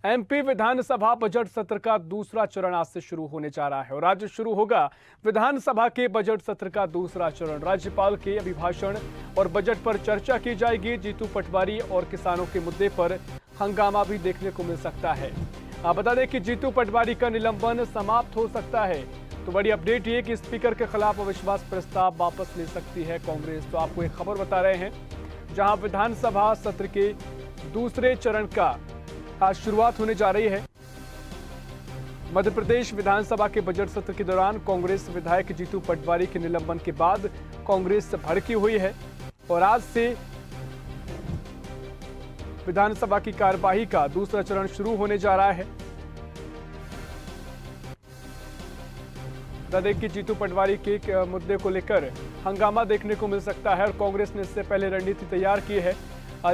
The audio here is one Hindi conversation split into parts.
एमपी विधानसभा बजट सत्र का दूसरा चरण आज से शुरू होने जा रहा है और आज शुरू होगा विधानसभा के बजट सत्र का दूसरा चरण। राज्यपाल के अभिभाषण और बजट पर चर्चा की जाएगी। जीतू पटवारी और किसानों के मुद्दे पर हंगामा भी देखने को मिल सकता है। आप बता दें कि जीतू पटवारी का निलंबन समाप्त हो सकता है। तो बड़ी अपडेट ये कि स्पीकर के खिलाफ अविश्वास प्रस्ताव वापस ले सकती है कांग्रेस। तो आपको एक खबर बता रहे हैं, जहां विधानसभा सत्र के दूसरे चरण का आज शुरुआत होने जा रही है। मध्य प्रदेश विधानसभा के बजट सत्र के दौरान कांग्रेस विधायक जीतू पटवारी के निलंबन के बाद कांग्रेस भड़की हुई है और आज से विधानसभा की कार्यवाही का दूसरा चरण शुरू होने जा रहा है। बता दें कि जीतू पटवारी के मुद्दे को लेकर हंगामा देखने को मिल सकता है और कांग्रेस ने इससे पहले रणनीति तैयार की है।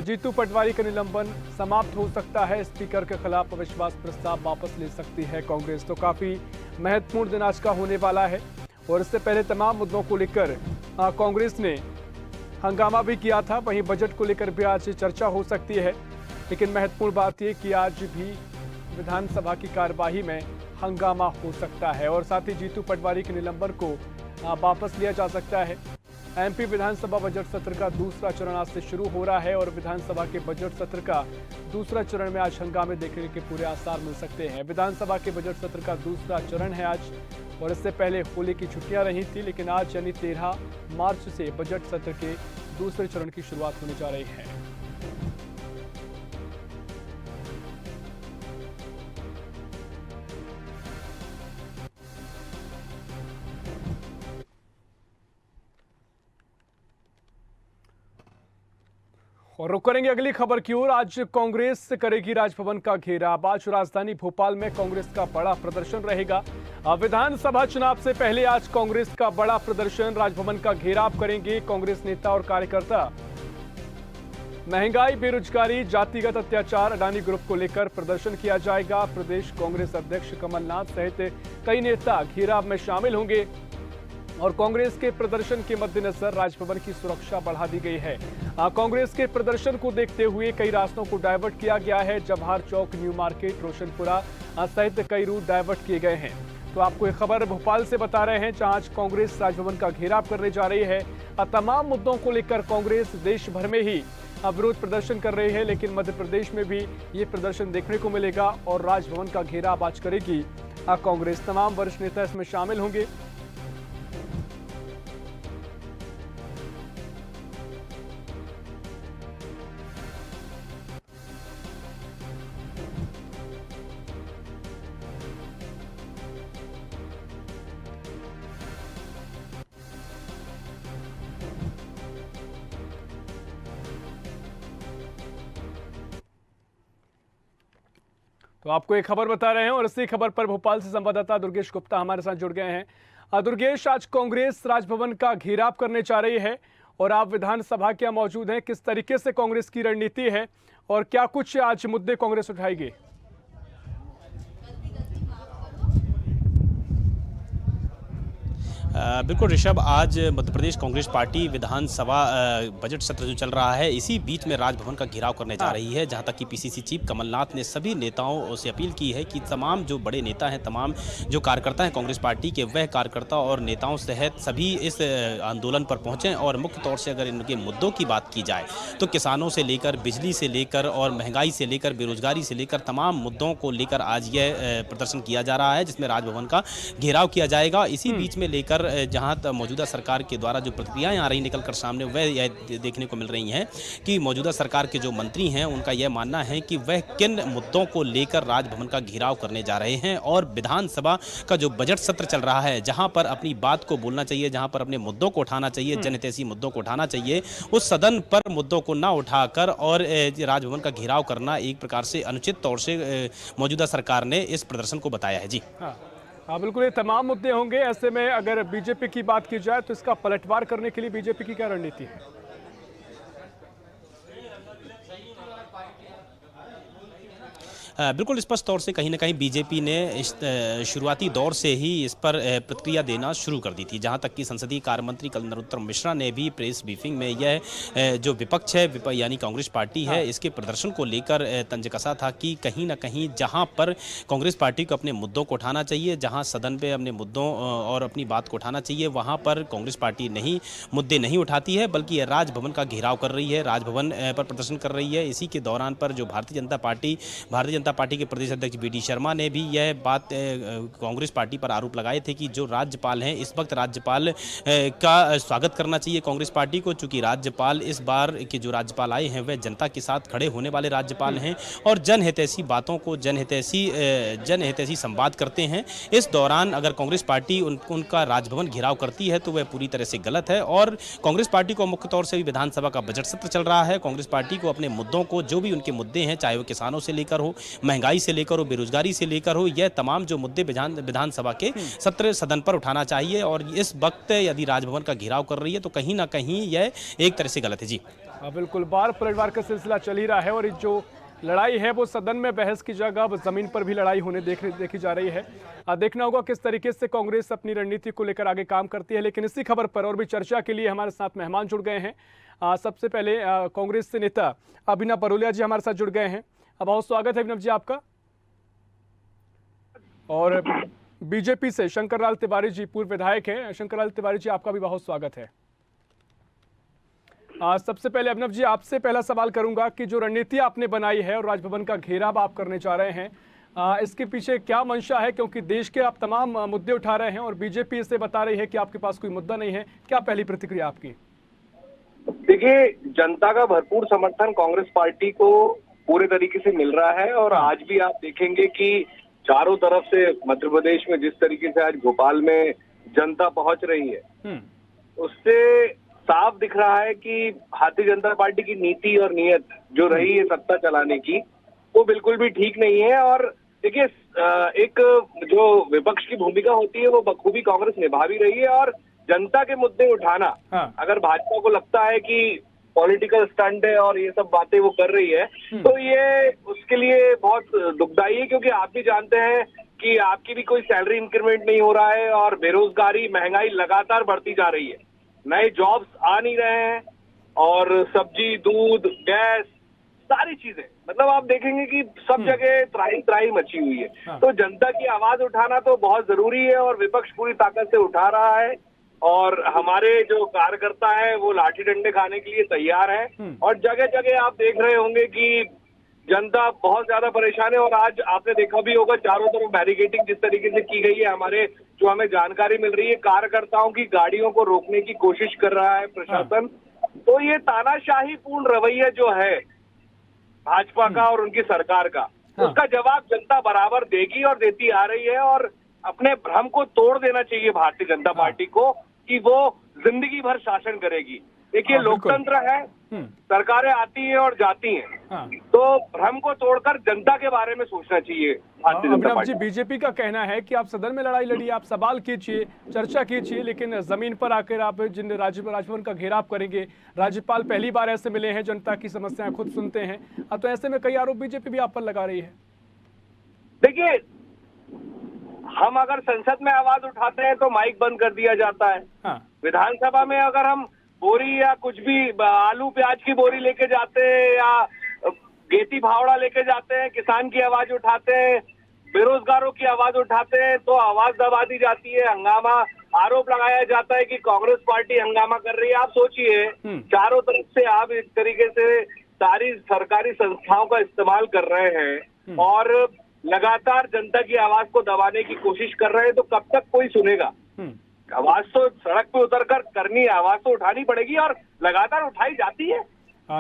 जीतू पटवारी का निलंबन समाप्त हो सकता है। स्पीकर के खिलाफ अविश्वास प्रस्ताव वापस ले सकती है कांग्रेस। तो काफी महत्वपूर्ण दिन आज का होने वाला है और इससे पहले तमाम मुद्दों को लेकर कांग्रेस ने हंगामा भी किया था। वहीं बजट को लेकर भी आज चर्चा हो सकती है, लेकिन महत्वपूर्ण बात यह कि आज भी विधानसभा की कार्यवाही में हंगामा हो सकता है और साथ ही जीतू पटवारी के निलंबन को वापस लिया जा सकता है। एमपी विधानसभा बजट सत्र का दूसरा चरण आज से शुरू हो रहा है और विधानसभा के बजट सत्र का दूसरा चरण में आज हंगामे देखने के पूरे आसार मिल सकते हैं। विधानसभा के बजट सत्र का दूसरा चरण है आज और इससे पहले होली की छुट्टियां रही थी, लेकिन आज यानी 13 मार्च से बजट सत्र के दूसरे चरण की शुरुआत होने जा रही है। और रुक करेंगे अगली खबर की ओर। आज कांग्रेस करेगी राजभवन का घेराव। आज राजधानी भोपाल में कांग्रेस का बड़ा प्रदर्शन रहेगा। विधानसभा चुनाव से पहले आज कांग्रेस का बड़ा प्रदर्शन, राजभवन का घेराव करेंगे कांग्रेस नेता और कार्यकर्ता। महंगाई, बेरोजगारी, जातिगत अत्याचार, अडानी ग्रुप को लेकर प्रदर्शन किया जाएगा। प्रदेश कांग्रेस अध्यक्ष कमलनाथ सहित कई नेता घेराव में शामिल होंगे और कांग्रेस के प्रदर्शन के मद्देनजर राजभवन की सुरक्षा बढ़ा दी गई है। कांग्रेस के प्रदर्शन को देखते हुए कई रास्तों को डायवर्ट किया गया है। जवाहर चौक, न्यू मार्केट, रोशनपुरा सहित कई रूट डायवर्ट किए गए हैं। तो आपको एक खबर भोपाल से बता रहे हैं, जहां आज कांग्रेस राजभवन का घेराव करने जा रही है। तमाम मुद्दों को लेकर कांग्रेस देश भर में ही विरोध प्रदर्शन कर रही है, लेकिन मध्य प्रदेश में भी ये प्रदर्शन देखने को मिलेगा और राजभवन का घेराव आज करेगी कांग्रेस। तमाम वरिष्ठ नेता इसमें शामिल होंगे। तो आपको एक खबर बता रहे हैं और इसी खबर पर भोपाल से संवाददाता दुर्गेश गुप्ता हमारे साथ जुड़ गए हैं। दुर्गेश, आज कांग्रेस राजभवन का घेराव करने जा रही है और आप विधानसभा के यहाँ मौजूद हैं। किस तरीके से कांग्रेस की रणनीति है और क्या कुछ आज मुद्दे कांग्रेस उठाएगी? बिल्कुल ऋषभ, आज मध्य प्रदेश कांग्रेस पार्टी विधानसभा बजट सत्र जो चल रहा है, इसी बीच में राजभवन का घेराव करने जा रही है। जहां तक कि पीसीसी चीफ कमलनाथ ने सभी नेताओं से अपील की है कि तमाम जो बड़े नेता हैं, तमाम जो कार्यकर्ता हैं कांग्रेस पार्टी के, वह कार्यकर्ता और नेताओं सहित सभी इस आंदोलन पर पहुंचें। और मुख्य तौर से अगर इनके मुद्दों की बात की जाए तो किसानों से लेकर, बिजली से लेकर और महंगाई से लेकर, बेरोजगारी से लेकर तमाम मुद्दों को लेकर आज यह प्रदर्शन किया जा रहा है, जिसमें राजभवन का घेराव किया जाएगा। इसी बीच में लेकर जहां मौजूदा सरकार के द्वारा जो प्रतिक्रियाएं आ रही निकलकर सामने, वह यह देखने को मिल रही हैं कि मौजूदा सरकार के जो मंत्री हैं, उनका यह मानना है कि वह किन मुद्दों को लेकर राजभवन का घेराव करने जा रहे हैं। और विधानसभा का जो बजट सत्र चल रहा है, जहां पर अपनी बात को बोलना चाहिए, जहां पर अपने मुद्दों को उठाना चाहिए, जनहितैषी मुद्दों को उठाना चाहिए, उस सदन पर मुद्दों को ना उठाकर और राजभवन का घेराव करना एक प्रकार से अनुचित तौर से मौजूदा सरकार ने इस प्रदर्शन को बताया है। जी हाँ, बिल्कुल, ये तमाम मुद्दे होंगे। ऐसे में अगर बीजेपी की बात की जाए तो इसका पलटवार करने के लिए बीजेपी की क्या रणनीति है? बिल्कुल स्पष्ट तौर से कहीं ना कहीं बीजेपी ने इस शुरुआती दौर से ही इस पर प्रतिक्रिया देना शुरू कर दी थी। जहां तक कि संसदीय कार्य मंत्री कल नरोत्तम मिश्रा ने भी प्रेस ब्रीफिंग में यह जो विपक्ष है यानी कांग्रेस पार्टी है, इसके प्रदर्शन को लेकर तंज कसा था कि कहीं ना कहीं जहां पर कांग्रेस पार्टी को अपने मुद्दों को उठाना चाहिए, जहां सदन पे अपने मुद्दों और अपनी बात को उठाना चाहिए, वहां पर कांग्रेस पार्टी मुद्दे नहीं उठाती है, बल्कि राजभवन का घेराव कर रही है, राजभवन पर प्रदर्शन कर रही है। इसी के दौरान पर जो भारतीय जनता पार्टी के प्रदेश अध्यक्ष बी डी शर्मा ने भी यह बात कांग्रेस पार्टी पर आरोप लगाए थे कि जो राज्यपाल हैं, इस वक्त राज्यपाल का स्वागत करना चाहिए कांग्रेस पार्टी को, चूंकि राज्यपाल इस बार के जो राज्यपाल आए हैं वह जनता के साथ खड़े होने वाले राज्यपाल हैं और जनहितैषी बातों को जनहितैषी संवाद करते हैं। इस दौरान अगर कांग्रेस पार्टी उनका राजभवन घेराव करती है तो वह पूरी तरह से गलत है। और कांग्रेस पार्टी को मुख्य तौर से भी विधानसभा का बजट सत्र चल रहा है। कांग्रेस पार्टी को अपने मुद्दों को, जो भी उनके मुद्दे हैं, चाहे वो किसानों से लेकर हो, महंगाई से लेकर हो, बेरोजगारी से लेकर हो, यह तमाम जो मुद्दे विधानसभा के सदन पर उठाना चाहिए। और इस वक्त यदि राजभवन का घेराव कर रही है तो कहीं ना कहीं यह एक तरह से गलत है। जी बिल्कुल, बार पलटवार का सिलसिला चल ही रहा है और जो लड़ाई है वो सदन में बहस की जगह अब जमीन पर भी लड़ाई होने देखी जा रही है। देखना होगा किस तरीके से कांग्रेस अपनी रणनीति को लेकर आगे काम करती है। लेकिन इसी खबर पर और भी चर्चा के लिए हमारे साथ मेहमान जुड़ गए हैं। सबसे पहले कांग्रेस से नेता अभिनव बरोलिया जी हमारे साथ जुड़ गए हैं। बहुत स्वागत है अभिनव जी आपका। और बीजेपी से शंकर लाल तिवारी जी पूर्व विधायक हैं। शंकर लाल तिवारी जी आपका भी बहुत स्वागत है। सबसे पहले अभिनव जी आपसे पहला सवाल करूंगा कि जो रणनीति आपने बनाई है और राजभवन का घेराव आप करने जा रहे हैं, इसके पीछे क्या मंशा है? क्योंकि देश के आप तमाम मुद्दे उठा रहे हैं और बीजेपी इसे बता रही है कि आपके पास कोई मुद्दा नहीं है। क्या पहली प्रतिक्रिया आपकी? देखिए, जनता का भरपूर समर्थन कांग्रेस पार्टी को पूरे तरीके से मिल रहा है और आज भी आप देखेंगे कि चारों तरफ से मध्य प्रदेश में जिस तरीके से आज भोपाल में जनता पहुंच रही है, उससे साफ दिख रहा है कि भारतीय जनता पार्टी की नीति और नीयत जो रही है सत्ता चलाने की, वो बिल्कुल भी ठीक नहीं है। और देखिए, एक जो विपक्ष की भूमिका होती है वो बखूबी कांग्रेस निभा भी रही है। और जनता के मुद्दे उठाना, अगर भाजपा को लगता है कि पॉलिटिकल स्टंट है और ये सब बातें वो कर रही है, तो ये उसके लिए बहुत दुखदायी है। क्योंकि आप भी जानते हैं कि आपकी भी कोई सैलरी इंक्रीमेंट नहीं हो रहा है और बेरोजगारी, महंगाई लगातार बढ़ती जा रही है, नए जॉब्स आ नहीं रहे हैं और सब्जी, दूध, गैस, सारी चीजें, मतलब आप देखेंगे कि सब जगह त्राही मची हुई है। तो जनता की आवाज उठाना तो बहुत जरूरी है और विपक्ष पूरी ताकत से उठा रहा है और हमारे जो कार्यकर्ता है वो लाठी डंडे खाने के लिए तैयार है। और जगह जगह आप देख रहे होंगे कि जनता बहुत ज्यादा परेशान है। और आज आपने देखा भी होगा, चारों तरफ बैरिकेडिंग जिस तरीके से की गई है, हमारे जो हमें जानकारी मिल रही है, कार्यकर्ताओं की गाड़ियों को रोकने की कोशिश कर रहा है प्रशासन। तो ये तानाशाही पूर्ण रवैया जो है भाजपा का और उनकी सरकार का, उसका जवाब जनता बराबर देगी और देती आ रही है। और अपने भ्रम को तोड़ देना चाहिए भारतीय जनता पार्टी को कि वो जिंदगी भर शासन करेगी। देखिए, लोकतंत्र है, सरकारें आती हैं और जाती हैं, तो भ्रम को तोड़कर जनता के बारे में सोचना चाहिए भारतीय जनता पार्टी। जी, बीजेपी का कहना है कि आप सदन में लड़ाई लड़िए, आप सवाल कीजिए, चर्चा कीजिए, लेकिन जमीन पर आकर आप जिन राजभवन का घेराव करेंगे, राज्यपाल पहली बार ऐसे मिले हैं, जनता की समस्याएं खुद सुनते हैं, तो ऐसे में कई आरोप बीजेपी भी आप पर लगा रही है। देखिए, हम अगर संसद में आवाज उठाते हैं तो माइक बंद कर दिया जाता है। विधानसभा में अगर हम बोरी या कुछ भी आलू प्याज की बोरी लेके जाते हैं या गेती फावड़ा लेके जाते हैं, किसान की आवाज उठाते हैं, बेरोजगारों की आवाज उठाते हैं, तो आवाज दबा दी जाती है, हंगामा, आरोप लगाया जाता है कि कांग्रेस पार्टी हंगामा कर रही है। आप सोचिए, चारों तरफ से आप इस तरीके से सारी सरकारी संस्थाओं का इस्तेमाल कर रहे हैं और लगातार जनता की आवाज को दबाने की कोशिश कर रहे हैं, तो कब तक कोई सुनेगा? आवाज तो सड़क पे उतरकर करनी है, आवाज तो उठानी पड़ेगी और लगातार उठाई जाती है।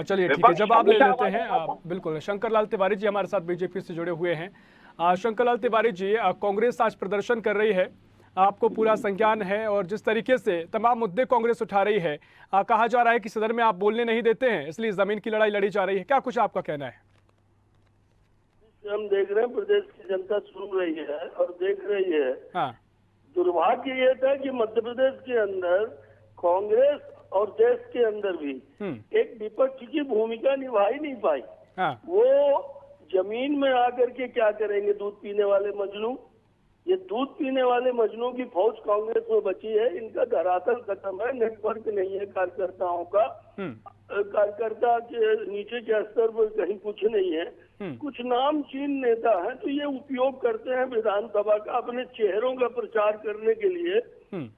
चलिए ठीक है, जवाब ले लेते हैं। बिल्कुल, शंकर लाल तिवारी जी हमारे साथ बीजेपी से जुड़े हुए हैं। शंकर लाल तिवारी जी, कांग्रेस आज प्रदर्शन कर रही है, आपको पूरा संज्ञान है और जिस तरीके से तमाम मुद्दे कांग्रेस उठा रही है, कहा जा रहा है कि सदन में आप बोलने नहीं देते हैं, इसलिए जमीन की लड़ाई लड़ी जा रही है। क्या कुछ आपका कहना है? हम देख रहे हैं प्रदेश की जनता सुन रही है और देख रही है। दुर्भाग्य ये था कि मध्य प्रदेश के अंदर कांग्रेस और देश के अंदर भी एक विपक्ष की भूमिका निभा ही नहीं पाई। वो जमीन में आकर के क्या करेंगे दूध पीने वाले मजनू? ये दूध पीने वाले मजनू की फौज कांग्रेस में बची है, इनका धरातल खत्म है, नेटवर्क नहीं है कार्यकर्ताओं का, कार्यकर्ता के नीचे के स्तर पर कहीं कुछ नहीं है। कुछ नामचीन नेता हैं तो ये उपयोग करते हैं विधानसभा का अपने चेहरों का प्रचार करने के लिए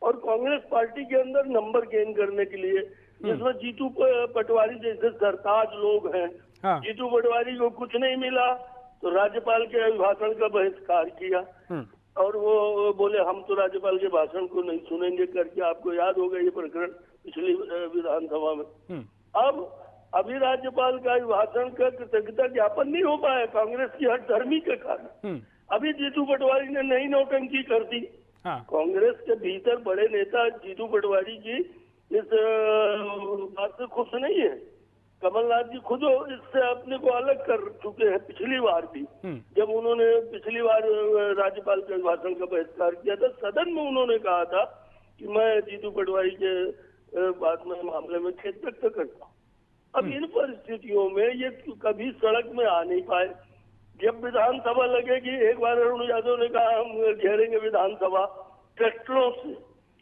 और कांग्रेस पार्टी के अंदर नंबर गेन करने के लिए, जिसमें जीतू पटवारी जैसे सरताज लोग हैं। जीतू पटवारी को कुछ नहीं मिला तो राज्यपाल के अभिभाषण का बहिष्कार किया और वो बोले हम तो राज्यपाल के भाषण को नहीं सुनेंगे करके, आपको याद होगा ये प्रकरण पिछली विधानसभा में। अब अभी राज्यपाल का भाषण का कृतज्ञता ज्ञापन नहीं हो पाया कांग्रेस की हठधर्मी के कारण। अभी जीतू पटवारी ने नई नौटंकी कर दी। कांग्रेस के भीतर बड़े नेता जीतू पटवारी की इस बात से खुश नहीं है। कमलनाथ जी खुद इससे अपने को अलग कर चुके हैं पिछली बार भी, जब उन्होंने पिछली बार राज्यपाल के भाषण का बहिष्कार किया था, सदन में उन्होंने कहा था कि मैं जीतू पटवारी के बात में मामले में खेद व्यक्त करता हूँ। अब इन परिस्थितियों में ये कभी सड़क में आ नहीं पाए। जब विधानसभा लगेगी, एक बार अरुण यादव ने कहा हम घेरेंगे विधानसभा ट्रैक्टरों से,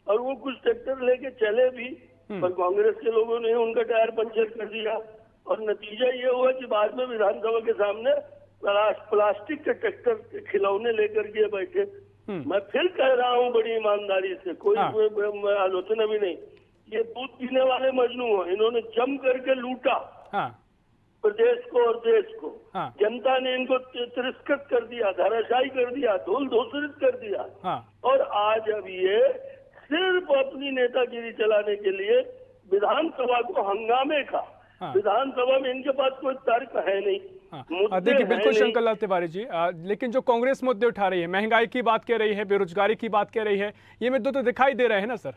और वो कुछ ट्रैक्टर लेके चले भी, पर कांग्रेस के लोगों ने उनका टायर पंचर कर दिया और नतीजा ये हुआ कि बाद में विधानसभा के सामने प्लास्टिक के ट्रैक्टर के खिलौने लेकर के बैठे। मैं फिर कह रहा हूँ बड़ी ईमानदारी से, कोई आलोचना भी नहीं, ये दूध पीने वाले मजनू हैं, इन्होंने जम करके लूटा प्रदेश को और देश को। जनता ने इनको तिरस्कृत कर दिया, धराशायी कर दिया, धूल धूसरित कर दिया और आज अब ये सिर्फ अपनी नेतागिरी चलाने के लिए विधानसभा को हंगामे का, विधानसभा में इनके पास कोई तर्क है नहीं। देखिए बिल्कुल शंकर लाल तिवारी जी, लेकिन जो कांग्रेस मुद्दे उठा रही है, महंगाई की बात कह रही है, बेरोजगारी की बात कह रही है, ये मुद्दे तो दिखाई दे रहे हैं ना सर?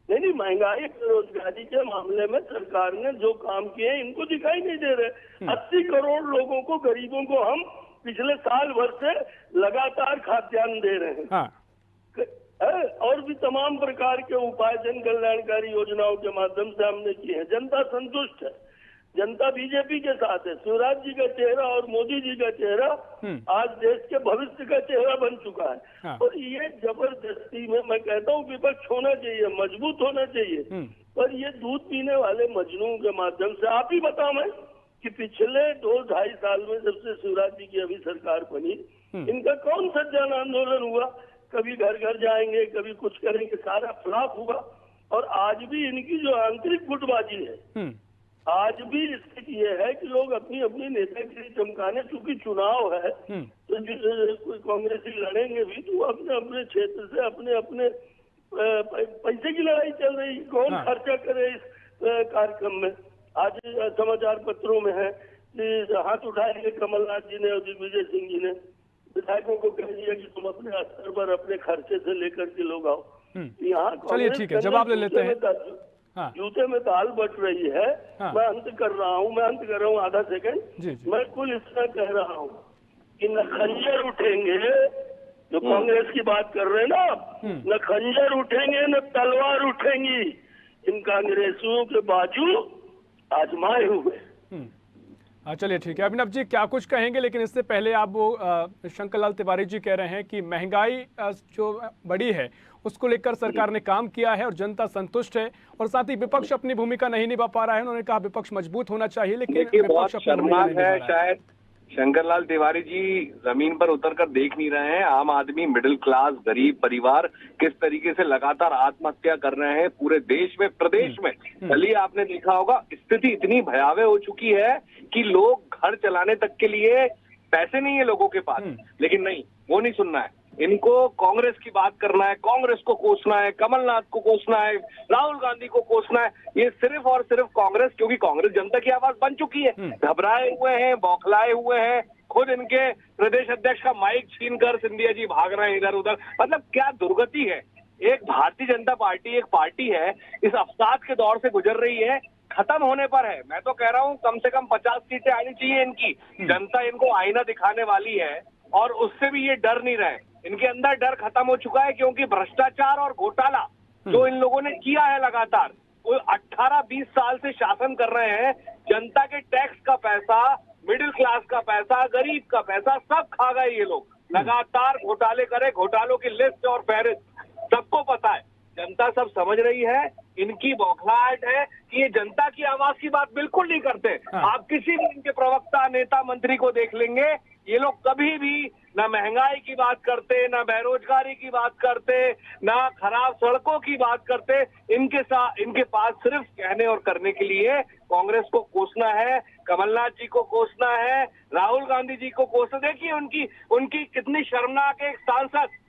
नहीं, महंगाई बेरोजगारी के मामले में सरकार ने जो काम किए हैं इनको दिखाई नहीं दे रहे। 80 करोड़ लोगों को, गरीबों को हम पिछले साल भर से लगातार खाद्यान्न दे रहे हैं और भी तमाम प्रकार के उपाय जन कल्याणकारी योजनाओं के माध्यम से हमने किए हैं। जनता संतुष्ट है, जनता बीजेपी के साथ है। शिवराज जी का चेहरा और मोदी जी का चेहरा आज देश के भविष्य का चेहरा बन चुका है और ये जबरदस्ती में मैं कहता हूँ विपक्ष होना चाहिए, मजबूत होना चाहिए, पर ये दूध पीने वाले मजनू के माध्यम से आप ही बताओ मैं कि पिछले 2-2.5 साल में जब से शिवराज जी की अभी सरकार बनी, इनका कौन सा जन आंदोलन हुआ? कभी घर घर जाएंगे, कभी कुछ करेंगे, सारा फ्लॉप हुआ और आज भी इनकी जो आंतरिक गुटबाजी है, आज भी स्थिति ये है कि लोग अपनी अपनी नेतागिरी चमकाने, चूंकि चुनाव है तो कोई कांग्रेसी लड़ेंगे भी तो अपने अपने क्षेत्र से अपने अपने पैसे की लड़ाई चल रही। कौन खर्चा करे इस कार्यक्रम में? आज समाचार पत्रों में है कि हाथ उठाएंगे कमलनाथ जी ने और दिग्विजय सिंह जी ने, विधायकों को कह दिया कि तुम अपने स्तर पर अपने खर्चे से लेकर के लोग आओ। यहाँ चलिए ठीक है, जवाब ले लेते हैं। जूते में दाल बट रही है। मैं अंत कर रहा हूँ आधा सेकंड। मैं कुल इतना कह रहा हूँ कि न खंजर उठेंगे, जो कांग्रेस की बात कर रहे हैं ना, न खंजर उठेंगे न तलवार उठेंगी, इन कांग्रेसियों के बाजू आजमाए हुए। चलिए ठीक है, अभिनव जी क्या कुछ कहेंगे, लेकिन इससे पहले आप वो शंकर लाल तिवारी जी कह रहे हैं कि महंगाई जो बड़ी है उसको लेकर सरकार ने काम किया है और जनता संतुष्ट है और साथ ही विपक्ष अपनी भूमिका नहीं निभा पा रहा है। उन्होंने कहा विपक्ष मजबूत होना चाहिए, लेकिन विपक्ष अपनी भूमिका नहीं निभा रहा है। शायद शंकर लाल तिवारी जी जमीन पर उतरकर देख नहीं रहे हैं। आम आदमी, मिडिल क्लास, गरीब परिवार किस तरीके से लगातार आत्महत्या कर रहे हैं पूरे देश में, प्रदेश में। कल ही आपने देखा होगा, स्थिति इतनी भयावह हो चुकी है कि लोग घर चलाने तक के लिए पैसे नहीं है लोगों के पास। लेकिन नहीं, वो नहीं सुनना है इनको। कांग्रेस की बात करना है, कांग्रेस को कोसना है, कमलनाथ को कोसना है, राहुल गांधी को कोसना है। ये सिर्फ और सिर्फ कांग्रेस, क्योंकि कांग्रेस जनता की आवाज बन चुकी है। घबराए हुए हैं, बौखलाए हुए हैं। खुद इनके प्रदेश अध्यक्ष का माइक छीनकर सिंधिया जी भाग रहे हैं इधर उधर। मतलब क्या दुर्गति है। एक भारतीय जनता पार्टी एक पार्टी है, इस अवसाद के दौर से गुजर रही है, खत्म होने पर है। मैं तो कह रहा हूं कम से कम 50 सीटें आनी चाहिए इनकी। जनता इनको आईना दिखाने वाली है और उससे भी ये डर नहीं रहे। इनके अंदर डर खत्म हो चुका है, क्योंकि भ्रष्टाचार और घोटाला जो इन लोगों ने किया है लगातार, वो 18-20 साल से शासन कर रहे हैं। जनता के टैक्स का पैसा मिडिल क्लास का पैसा, गरीब का पैसा सब खा गए ये लोग। लगातार घोटाले करे, घोटालों की लिस्ट और फहरिस्त सबको पता है। जनता सब समझ रही है, इनकी बौखलाहट है कि ये जनता की आवाज की बात बिल्कुल नहीं करते। आप किसी भी इनके प्रवक्ता, नेता, मंत्री को देख लेंगे, ये लोग कभी भी ना महंगाई की बात करते, ना बेरोजगारी की बात करते, ना खराब सड़कों की बात करते। इनके पास सिर्फ कहने और करने के लिए कांग्रेस को कोसना है, कमलनाथ जी को कोसना है, राहुल गांधी जी को कोसना। देखिए उनकी कितनी शर्मनाक एक सांसद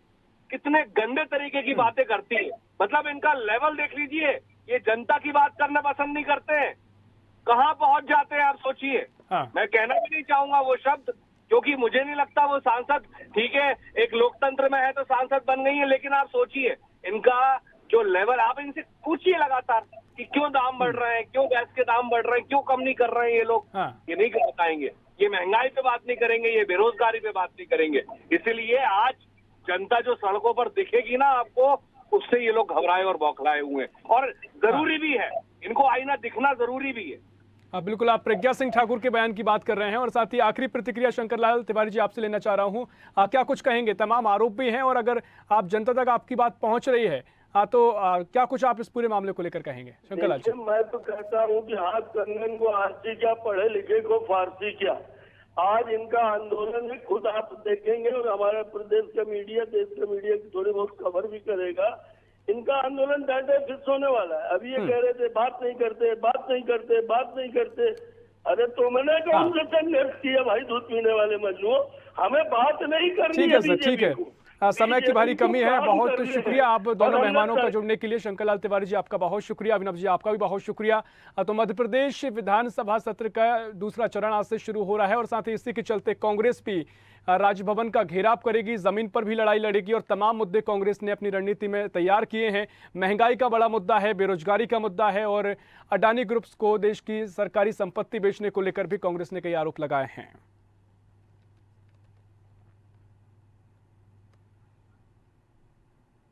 कितने गंदे तरीके की बातें करती है। मतलब इनका लेवल देख लीजिए, ये जनता की बात करना पसंद नहीं करते हैं, कहां पहुंच जाते हैं आप सोचिए। मैं कहना भी नहीं चाहूंगा वो शब्द, क्योंकि मुझे नहीं लगता वो सांसद, ठीक है एक लोकतंत्र में है तो सांसद बन गई है, लेकिन आप सोचिए इनका जो लेवल, आप इनसे पूछिए लगातार कि क्यों दाम बढ़ रहे हैं, क्यों गैस के दाम बढ़ रहे हैं, क्यों कम नहीं कर रहे हैं ये लोग। ये नहीं बताएंगे, ये महंगाई पे बात नहीं करेंगे, ये बेरोजगारी पे बात नहीं करेंगे। इसीलिए आज जनता जो सड़कों पर दिखेगी ना आपको, उससे ये लोग घबराए और बौखलाए हुए हैं। और जरूरी भी है, इनको आईना दिखना जरूरी भी है। बिल्कुल, आप प्रज्ञा सिंह ठाकुर के बयान की बात कर रहे हैं और साथ ही आखिरी प्रतिक्रिया शंकर लाल तिवारी जी आपसे लेना चाह रहा हूं। क्या कुछ कहेंगे? तमाम आरोप भी हैं और अगर आप जनता तक आपकी बात पहुंच रही है तो क्या कुछ आप इस पूरे मामले को लेकर कहेंगे? शंकर लाल जी। मैं तो कहता हूं कि आज कन्नन को आरसी क्या, पढ़े लिखे को फारसी क्या। आज इनका आंदोलन है, खुद आप देखेंगे और हमारा प्रदेश का मीडिया, देश का मीडिया की थोड़ी बहुत खबर भी करेगा। इनका आंदोलन डांडे फिक्स होने वाला है। अभी ये कह रहे थे बात नहीं करते, बात नहीं करते, बात नहीं करते। अरे तो मैंने कौन से संघर्ष किया भाई, दूध पीने वाले मजनू, हमें बात नहीं करनी। ठीक है सर, ठीक है, समय की भारी कमी है। बहुत शुक्रिया आप दोनों मेहमानों का जुड़ने के लिए। शंकर लाल तिवारी जी आपका बहुत शुक्रिया, अभिनव जी आपका भी बहुत शुक्रिया। तो मध्य प्रदेश विधानसभा सत्र का दूसरा चरण आज से शुरू हो रहा है और साथ ही इसी के चलते कांग्रेस भी राजभवन का घेराव करेगी, जमीन पर भी लड़ाई लड़ेगी और तमाम मुद्दे कांग्रेस ने अपनी रणनीति में तैयार किए हैं। महंगाई का बड़ा मुद्दा है, बेरोजगारी का मुद्दा है और अडानी ग्रुप्स को देश की सरकारी संपत्ति बेचने को लेकर भी कांग्रेस ने कई आरोप लगाए हैं।